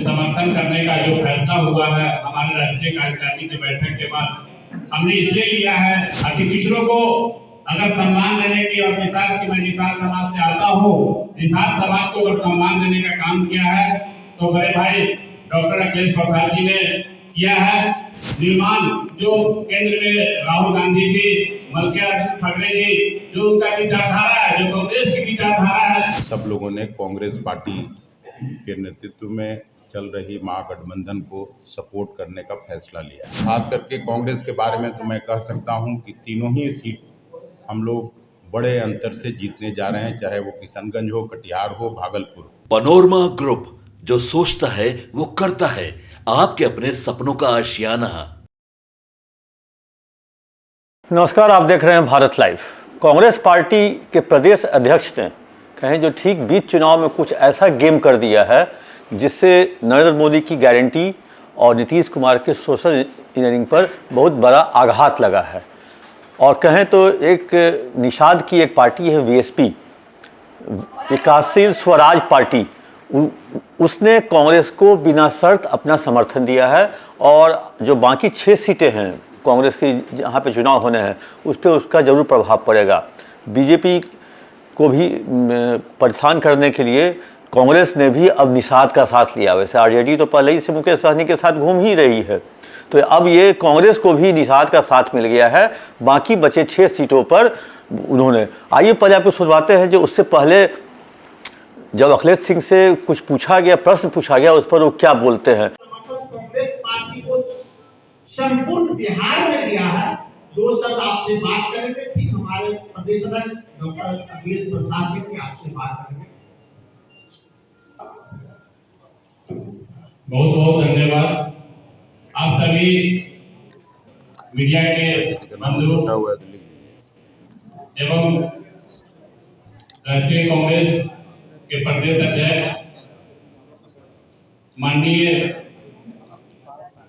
समर्थन करने का जो फैसला हुआ है हमारे राष्ट्रीय कार्यकारिणी की बैठक के बाद, हमने इसलिए लिया है अति पिछड़ों को अगर सम्मान देने की, और निषाद की, मैं निषाद समाज से आता हूँ, निषाद समाज को अगर सम्मान देने का काम किया है तो बड़े भाई डॉक्टर अखिलेश प्रसाद जी ने किया है। निर्माण जो केंद्र में राहुल गांधी जी, मल्लिकार्जुन खड़गे जी, जो उनका विचारधारा है, जो कांग्रेस की विचारधारा है, सब लोगों ने कांग्रेस पार्टी के नेतृत्व में चल रही महागठबंधन को सपोर्ट करने का फैसला लिया। खास करके कांग्रेस के बारे में तो मैं कह सकता हूं कि तीनों ही सीट हम लोग बड़े अंतर से जीतने जा रहे हैं, चाहे वो किशनगंज हो, कटिहार हो, भागलपुर। पनोरमा ग्रुप, जो सोचता है वो करता है। आपके अपने सपनों का आशियाना। नमस्कार, आप देख रहे हैं भारत लाइव। कांग्रेस पार्टी के प्रदेश अध्यक्ष ने कहें जो ठीक बीच चुनाव में कुछ ऐसा गेम कर दिया है जिससे नरेंद्र मोदी की गारंटी और नीतीश कुमार के सोशल इंजीनियरिंग पर बहुत बड़ा आघात लगा है। और कहें तो एक निषाद की एक पार्टी है वीएसपी, विकासशील स्वराज पार्टी, उसने कांग्रेस को बिना शर्त अपना समर्थन दिया है। और जो बाकी 6 सीटें हैं कांग्रेस की जहाँ पे चुनाव होने हैं उस पर उसका ज़रूर प्रभाव पड़ेगा। बीजेपी को भी परेशान करने के लिए कांग्रेस ने भी अब निषाद का साथ लिया। वैसे आरजेडी तो पहले ही से मुकेश सहनी के साथ घूम ही रही है, तो अब ये कांग्रेस को भी निषाद का साथ मिल गया है। बाकी बचे 6 सीटों पर उन्होंने, आइए पहले आपको सुनवाते हैं जो उससे पहले जब अखिलेश सिंह से कुछ पूछा गया, प्रश्न पूछा गया, उस पर वो क्या बोलते हैं। कांग्रेस पार्टी को संपूर्ण बिहार में दिया है। 2 शब्द आपसे बात करेंगे, फिर हमारे प्रदेश अध्यक्ष डॉक्टर अखिलेश प्रसाद जी की आपसे बात करेंगे। बहुत बहुत धन्यवाद। आप सभी मीडिया के बंधु एवं राष्ट्रीय कांग्रेस के प्रदेश अध्यक्ष माननीय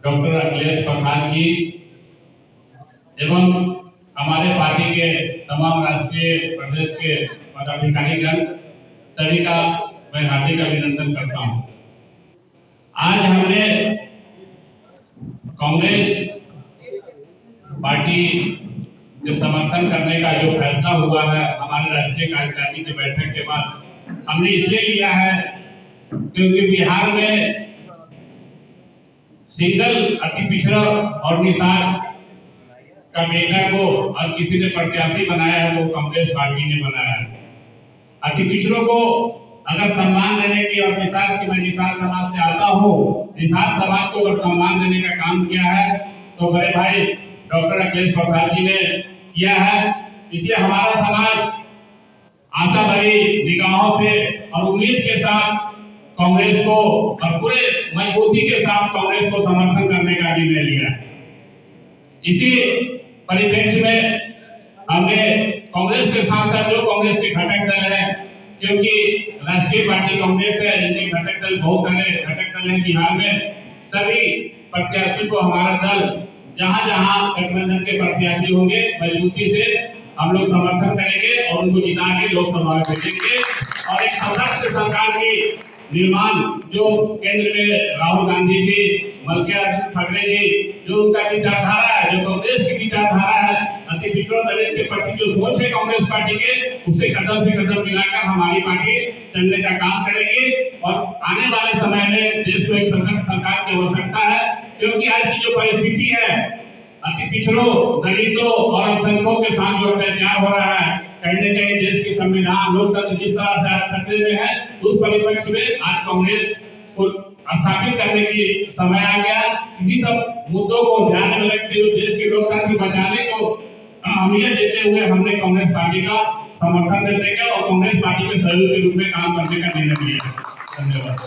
डॉक्टर अखिलेश प्रसाद जी एवं हमारे पार्टी के तमाम राष्ट्रीय प्रदेश के पदाधिकारीगण, सभी का मैं हार्दिक अभिनंदन करता हूं। आज हमने कांग्रेस पार्टी के समर्थन करने का जो फैसला हुआ है हमारे राष्ट्रीय कार्यकारिणी की बैठक के बाद, हमने इसलिए लिया है क्योंकि बिहार में सिंगल अति पिछड़ा और निषाद का बेटा को और किसी ने प्रत्याशी बनाया है, वो कांग्रेस पार्टी ने बनाया है। अति पिछड़ों को अगर सम्मान देने की, और निषाद की, मैं निषाद समाज से आता हूँ, निषाद समाज को अगर सम्मान देने का काम किया है तो बड़े भाई डॉक्टर अखिलेश प्रसाद जी ने किया है। इसलिए हमारा समाज आशा भरी निगाहों से और उम्मीद के साथ कांग्रेस को और पूरे मजबूती के साथ कांग्रेस को समर्थन करने का निर्णय लिया है। इसी परिप्रेक्ष्य में हमने कांग्रेस के साथ साथ जो कांग्रेस के घटक दल है, क्योंकि राष्ट्रीय पार्टी कांग्रेस है, इनके घटक दल बहुत सारे घटक दल हैं बिहार में, सभी प्रत्याशी को हमारा दल जहां जहां गठबंधन के प्रत्याशी होंगे मजबूती से हम लोग समर्थन करेंगे और उनको जिता के लोकसभा में भेजेंगे। और एक सशक्त सरकार की निर्माण जो केंद्र में राहुल गांधी जी, मल्लिकार्जुन खड़गे जी, जो उनका विचारधारा है, जो कांग्रेस की विचारधारा है, अति पिछड़ों दलित के प्रति जो सोच है कांग्रेस पार्टी के, उससे कदम से कदम मिलाकर हमारी पार्टी चलने का काम करेगी। और आने वाले समय में देश को एक सशक्त सरकार की आवश्यकता है, क्योंकि आज की जो परिस्थिति है, अति पिछड़ों, दलितों और अल्पसंख्यकों के साथ जो अत्याचार हो रहा है, कहीं न कहीं देश की संविधान, लोकतंत्र जिस तरह से आज खतरे में है, उस परिप्रेक्ष्य में आज कांग्रेस को स्थापित करने की समय आ गया। इन्हीं सब मुद्दों को ध्यान में रखते हुए देश के लोकतंत्र बचाने को अहमियत देते हुए हमने कांग्रेस पार्टी का समर्थन देने का और कांग्रेस पार्टी के सहयोग के रूप में काम करने का निर्णय लिया। धन्यवाद।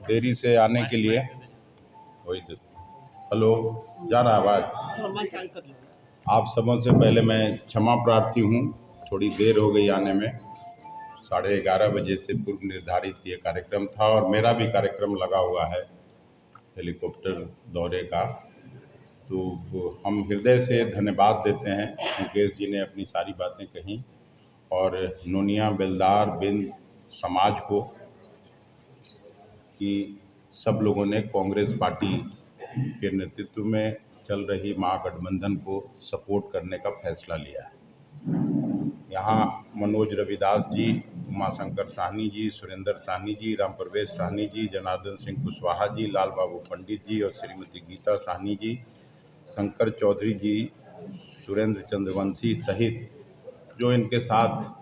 देरी से आने के लिए हेलो, जा रहा आवाज। आप सबों से पहले मैं क्षमा प्रार्थी हूँ, थोड़ी देर हो गई आने में। 11:30 बजे से पूर्व निर्धारित ये कार्यक्रम था और मेरा भी कार्यक्रम लगा हुआ है हेलीकॉप्टर दौरे का। तो हम हृदय से धन्यवाद देते हैं, मुकेश जी ने अपनी सारी बातें कहीं और नोनिया बेलदार बिंद समाज को कि सब लोगों ने कांग्रेस पार्टी के नेतृत्व में चल रही महागठबंधन को सपोर्ट करने का फैसला लिया है। यहाँ मनोज रविदास जी, उमाशंकर साहनी जी, सुरेंद्र साहनी जी, राम प्रवेश साहनी जी, जनार्दन सिंह कुशवाहा जी, लाल बाबू पंडित जी और श्रीमती गीता साहनी जी, शंकर चौधरी जी, सुरेंद्र चंद्रवंशी सहित जो इनके साथ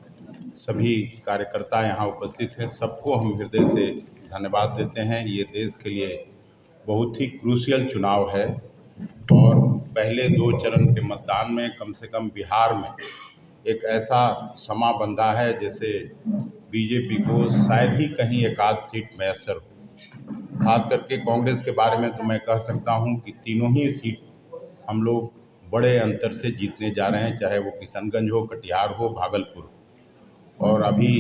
सभी कार्यकर्ता यहाँ उपस्थित हैं, सबको हम हृदय से धन्यवाद देते हैं। ये देश के लिए बहुत ही क्रूशियल चुनाव है और पहले 2 चरण के मतदान में कम से कम बिहार में एक ऐसा समा बंधा है जैसे बीजेपी को शायद ही कहीं एक आध सीट मैसर हो। खास करके कांग्रेस के बारे में तो मैं कह सकता हूं कि तीनों ही सीट हम लोग बड़े अंतर से जीतने जा रहे हैं, चाहे वो किशनगंज हो, कटिहार हो, भागलपुर हो। और अभी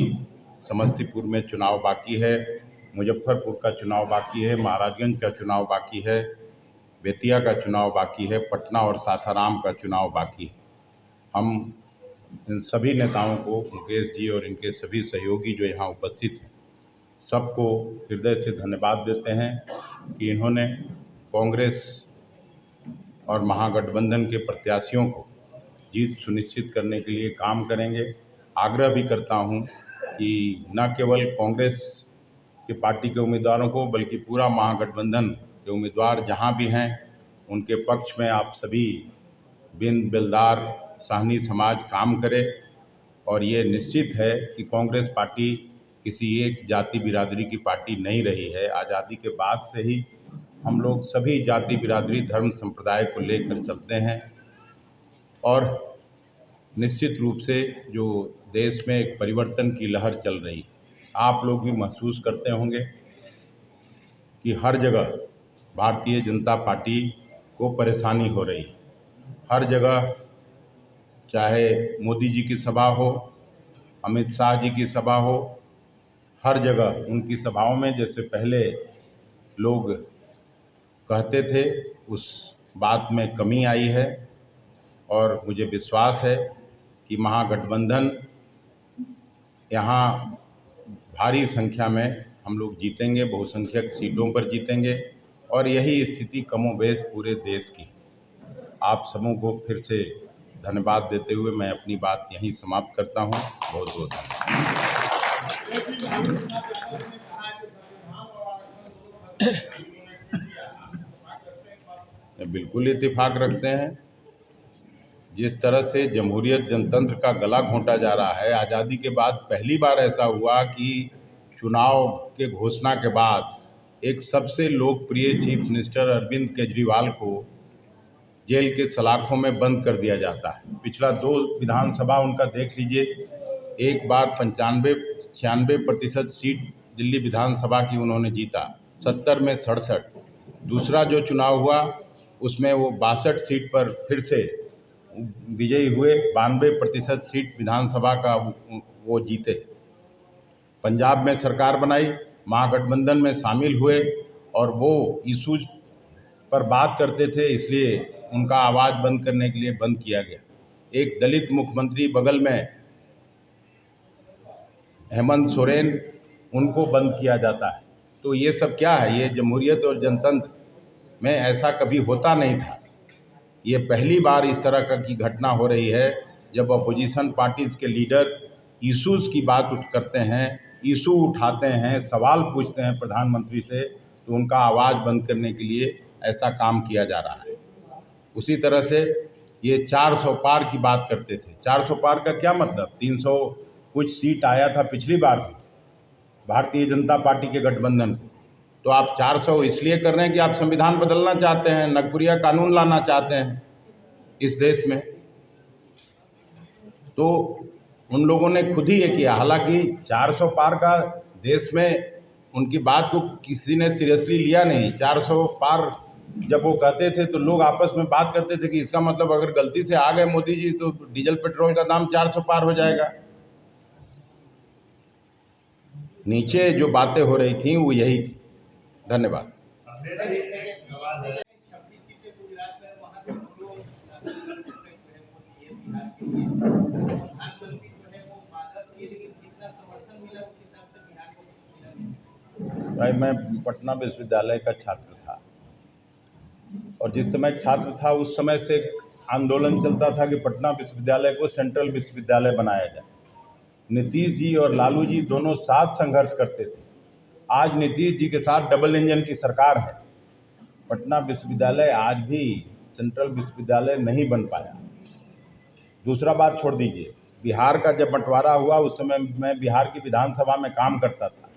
समस्तीपुर में चुनाव बाकी है, मुजफ्फरपुर का चुनाव बाकी है, महाराजगंज का चुनाव बाकी है, बेतिया का चुनाव बाकी है, पटना और सासाराम का चुनाव बाकी है। हम इन सभी नेताओं को, मुकेश जी और इनके सभी सहयोगी जो यहाँ उपस्थित हैं, सबको हृदय से धन्यवाद देते हैं कि इन्होंने कांग्रेस और महागठबंधन के प्रत्याशियों को जीत सुनिश्चित करने के लिए काम करेंगे। आग्रह भी करता हूँ कि न केवल कांग्रेस की पार्टी के उम्मीदवारों को बल्कि पूरा महागठबंधन के उम्मीदवार जहाँ भी हैं उनके पक्ष में आप सभी बिंद बेलदार साहनी समाज काम करे। और ये निश्चित है कि कांग्रेस पार्टी किसी एक जाति बिरादरी की पार्टी नहीं रही है। आज़ादी के बाद से ही हम लोग सभी जाति बिरादरी धर्म संप्रदाय को लेकर चलते हैं और निश्चित रूप से जो देश में एक परिवर्तन की लहर चल रही है, आप लोग भी महसूस करते होंगे कि हर जगह भारतीय जनता पार्टी को परेशानी हो रही है। हर जगह चाहे मोदी जी की सभा हो, अमित शाह जी की सभा हो, हर जगह उनकी सभाओं में जैसे पहले लोग कहते थे उस बात में कमी आई है। और मुझे विश्वास है कि महागठबंधन यहाँ भारी संख्या में हम लोग जीतेंगे, बहुसंख्यक सीटों पर जीतेंगे और यही स्थिति कमोबेश पूरे देश की। आप सबों को फिर से धन्यवाद देते हुए मैं अपनी बात यहीं समाप्त करता हूँ। बहुत बहुत धन्यवाद। बिल्कुल इत्तेफाक रखते हैं। जिस तरह से जमहूरियत जनतंत्र का गला घोंटा जा रहा है, आज़ादी के बाद पहली बार ऐसा हुआ कि चुनाव के घोषणा के बाद एक सबसे लोकप्रिय चीफ मिनिस्टर अरविंद केजरीवाल को जेल के सलाखों में बंद कर दिया जाता है। पिछला 2 विधानसभा उनका देख लीजिए, एक बार 95-96% सीट दिल्ली विधानसभा की उन्होंने जीता, 70 में 67। दूसरा जो चुनाव हुआ उसमें वो 62 सीट पर फिर से विजयी हुए, 92% सीट विधानसभा का वो जीते। पंजाब में सरकार बनाई, महागठबंधन में शामिल हुए और वो इशूज पर बात करते थे, इसलिए उनका आवाज़ बंद करने के लिए बंद किया गया। एक दलित मुख्यमंत्री बगल में हेमंत सोरेन, उनको बंद किया जाता है। तो ये सब क्या है? ये जमहूरियत और जनतंत्र में ऐसा कभी होता नहीं था। ये पहली बार इस तरह का की घटना हो रही है जब अपोजिशन पार्टीज़ के लीडर इशूज़ की बात करते हैं, इशू उठाते हैं, सवाल पूछते हैं प्रधानमंत्री से, तो उनका आवाज़ बंद करने के लिए ऐसा काम किया जा रहा है। उसी तरह से ये 400 पार की बात करते थे। 400 पार का क्या मतलब? 300 कुछ सीट आया था पिछली बार भी भारतीय जनता पार्टी के गठबंधन को। तो आप 400 इसलिए कर रहे हैं कि आप संविधान बदलना चाहते हैं, नगपुरिया कानून लाना चाहते हैं इस देश में। तो उन लोगों ने खुद ही ये किया। हालांकि 400 पार का देश में उनकी बात को किसी ने सीरियसली लिया नहीं। 400 पार जब वो कहते थे तो लोग आपस में बात करते थे कि इसका मतलब अगर गलती से आ गए मोदी जी तो डीजल पेट्रोल का दाम 400 पार हो जाएगा। नीचे जो बातें हो रही थी वो यही थी। धन्यवाद। भाई मैं पटना विश्वविद्यालय का छात्र था और जिस समय छात्र था उस समय से आंदोलन चलता था कि पटना विश्वविद्यालय को सेंट्रल विश्वविद्यालय बनाया जाए। नीतीश जी और लालू जी दोनों साथ संघर्ष करते थे। आज नीतीश जी के साथ डबल इंजन की सरकार है। पटना विश्वविद्यालय आज भी सेंट्रल विश्वविद्यालय नहीं बन पाया। दूसरा बात छोड़ दीजिए, बिहार का जब बंटवारा हुआ उस समय मैं बिहार की विधानसभा में काम करता था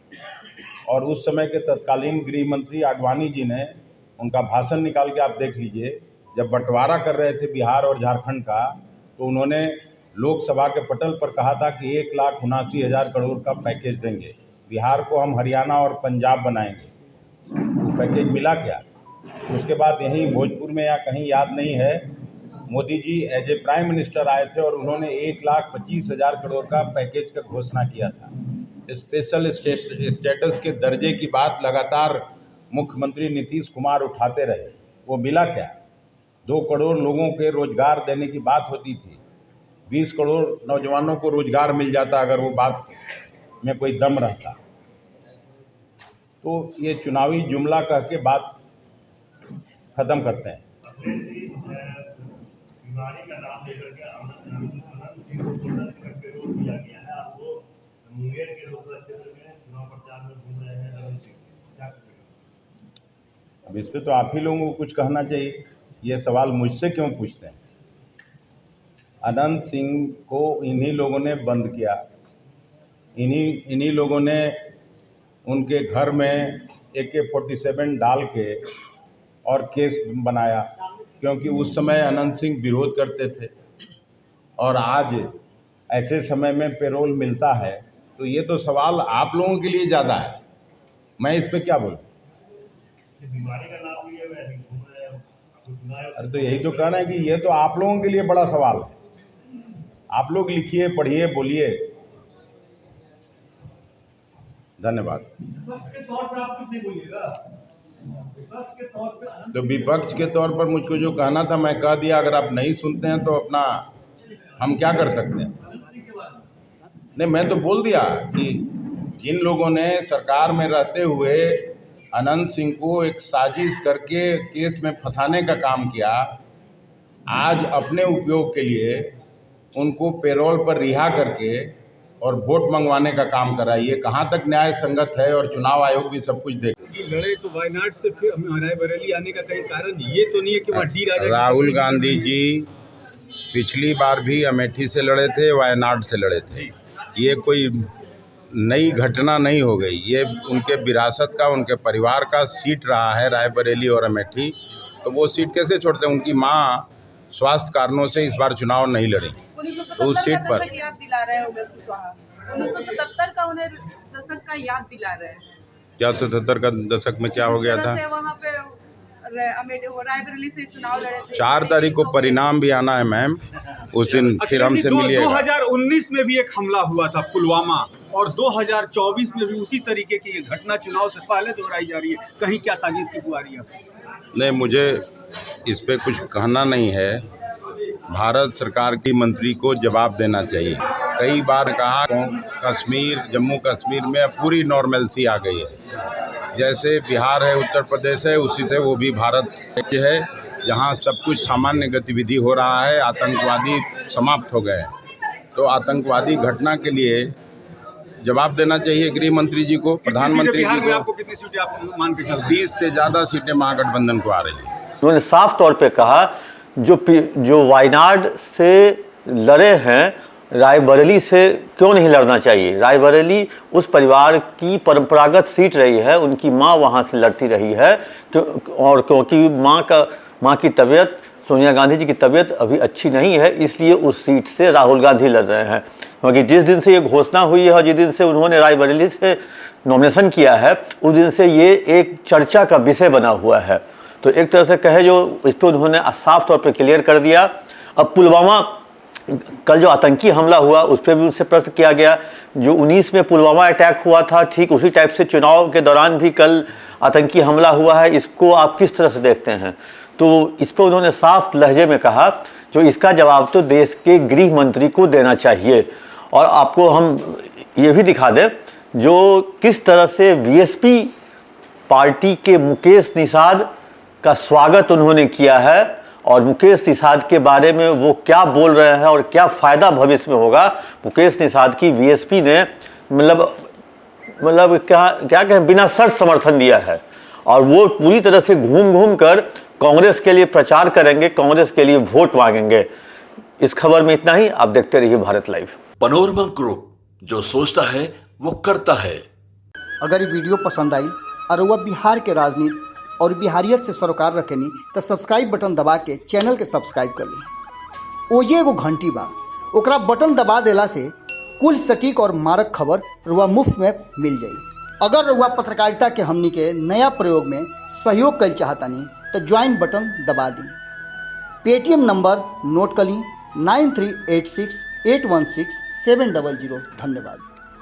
और उस समय के तत्कालीन गृह मंत्री आडवाणी जी ने उनका भाषण निकाल के आप देख लीजिए, जब बंटवारा कर रहे थे बिहार और झारखंड का, तो उन्होंने लोकसभा के पटल पर कहा था कि 1,79,000 करोड़ का पैकेज देंगे, बिहार को हम हरियाणा और पंजाब बनाएंगे। तो पैकेज मिला क्या? उसके बाद यहीं भोजपुर में या कहीं याद नहीं है, Modi ji as a prime minister आए थे और उन्होंने 1,25,000 करोड़ का पैकेज का घोषणा किया था। स्पेशल स्टेटस के दर्जे की बात लगातार मुख्यमंत्री नीतीश कुमार उठाते रहे, वो मिला क्या? 2 करोड़ लोगों के रोजगार देने की बात होती थी, 20 करोड़ नौजवानों को रोजगार मिल जाता अगर वो बात में कोई दम रहता। तो ये चुनावी जुमला कह के बात खत्म करते हैं। बीमारी का नाम लेकर के अनंत सिंह को करके रोक दिया गया है। आप वो मुंगेर के लोकसभा क्षेत्र में चुनाव प्रचार में घूम रहे हैं अनंत सिंह, क्या करेंगे? अब इस पे तो आप ही लोगों को कुछ कहना चाहिए। ये सवाल मुझसे क्यों पूछते हैं? अनंत सिंह को इन्हीं लोगों ने बंद किया, इन्हीं लोगों ने उनके घर में AK-47 डाल के और केस बनाया, क्योंकि उस समय अनंत सिंह विरोध करते थे और आज ऐसे समय में पेरोल मिलता है। तो ये तो सवाल आप लोगों के लिए ज़्यादा है, मैं इस पे क्या बोलूं? बीमारी का नाम लिए हुए घूम रहे हैं। अरे तो यही तो कहना है कि ये तो आप लोगों के लिए बड़ा सवाल है। आप लोग लिखिए, पढ़िए, बोलिए। धन्यवाद। तो विपक्ष के तौर पर मुझको जो कहना था मैं कह दिया। अगर आप नहीं सुनते हैं तो अपना हम क्या कर सकते हैं? नहीं, मैं तो बोल दिया कि जिन लोगों ने सरकार में रहते हुए अनंत सिंह को एक साजिश करके केस में फंसाने का काम किया, आज अपने उपयोग के लिए उनको पेरोल पर रिहा करके और वोट मंगवाने का काम करा। ये कहाँ तक न्याय संगत है? और चुनाव आयोग भी सब कुछ देख। लड़े तो वायनाड से फिर रायबरेली आने का कहीं कारण ये तो नहीं है कि वहाँ डी राजा। राहुल गांधी जी पिछली बार भी अमेठी से लड़े थे, वायनाड से लड़े थे। ये कोई नई घटना नहीं हो गई, ये उनके विरासत का, उनके परिवार का सीट रहा है रायबरेली और अमेठी। तो वो सीट कैसे छोड़ते हैं? उनकी माँ स्वास्थ्य कारणों से इस बार चुनाव नहीं लड़ी। तो उस सीट पर याद दिला रहे हैं 1977 का उन्हें दशक का याद दिला रहे हैं। क्या 77 का दशक में क्या हो गया था? वहाँ पे रायबरेली से चुनाव लड़े थे। 4 तारीख को परिणाम भी आना है मैम, उस दिन फिर हमसे मिलिएगा। 2019 में भी एक हमला हुआ था पुलवामा, और 2024 में भी उसी तरीके की घटना चुनाव से पहले दोहराई जा रही है। कहीं क्या साजिश की बुआरी है? नहीं, मुझे इस पे कुछ कहना नहीं है। भारत सरकार की मंत्री को जवाब देना चाहिए। कई बार कहा कश्मीर, जम्मू कश्मीर में पूरी नॉर्मलसी आ गई है। जैसे बिहार है, उत्तर प्रदेश है, उसी से वो भी भारत है जहां सब कुछ सामान्य गतिविधि हो रहा है। आतंकवादी समाप्त हो गए हैं। तो आतंकवादी घटना के लिए जवाब देना चाहिए गृह मंत्री जी को, प्रधानमंत्री जी को। आपको कितनी सीटें आप मान के चलते? 20 से ज़्यादा सीटें महागठबंधन को आ रही हैं। उन्होंने साफ तौर पे कहा जो वायनाड से लड़े हैं, रायबरेली से क्यों नहीं लड़ना चाहिए? रायबरेली उस परिवार की परंपरागत सीट रही है, उनकी माँ वहाँ से लड़ती रही है। और क्योंकि माँ की तबीयत, सोनिया गांधी जी की तबीयत अभी अच्छी नहीं है, इसलिए उस सीट से राहुल गांधी लड़ रहे हैं। क्योंकि जिस दिन से ये घोषणा हुई है और जिस दिन से उन्होंने रायबरेली से नॉमिनेशन किया है, उस दिन से ये एक चर्चा का विषय बना हुआ है। तो एक तरह से कहे जो इस पर उन्होंने साफ तौर पर क्लियर कर दिया। अब पुलवामा कल जो आतंकी हमला हुआ उस पर भी उनसे प्रश्न किया गया। जो 19 में पुलवामा अटैक हुआ था, ठीक उसी टाइप से चुनाव के दौरान भी कल आतंकी हमला हुआ है। इसको आप किस तरह से देखते हैं? तो इस पर उन्होंने साफ लहजे में कहा जो इसका जवाब तो देश के गृह मंत्री को देना चाहिए। और आपको हम ये भी दिखा दें जो किस तरह से वीएसपी पार्टी के मुकेश निषाद का स्वागत उन्होंने किया है और मुकेश निषाद के बारे में वो क्या बोल रहे हैं और क्या फ़ायदा भविष्य में होगा। मुकेश निषाद की बीएसपी ने मतलब क्या कहें, बिना शर्त समर्थन दिया है और वो पूरी तरह से घूम कर कांग्रेस के लिए प्रचार करेंगे, कांग्रेस के लिए वोट मांगेंगे। इस खबर में इतना ही। आप देखते रहिए भारत लाइव। पनोरमा ग्रुप, जो सोचता है वो करता है। अगर ये वीडियो पसंद आई और वह बिहार के राजनीति और बिहारियत से सरोकार रखेनी तो सब्सक्राइब बटन दबा के चैनल के सब्सक्राइब कर ली। ओजे एगो घंटी बा, ओकरा बटन दबा देला से कुल सटीक और मारक खबर रुआ मुफ्त में मिल जाई। अगर रुआ पत्रकारिता के हमनी के नया प्रयोग में सहयोग कर चाहतानी तो ज्वाइन बटन दबा दी। पेटीएम नंबर नोट कर ली 9386816700। धन्यवाद।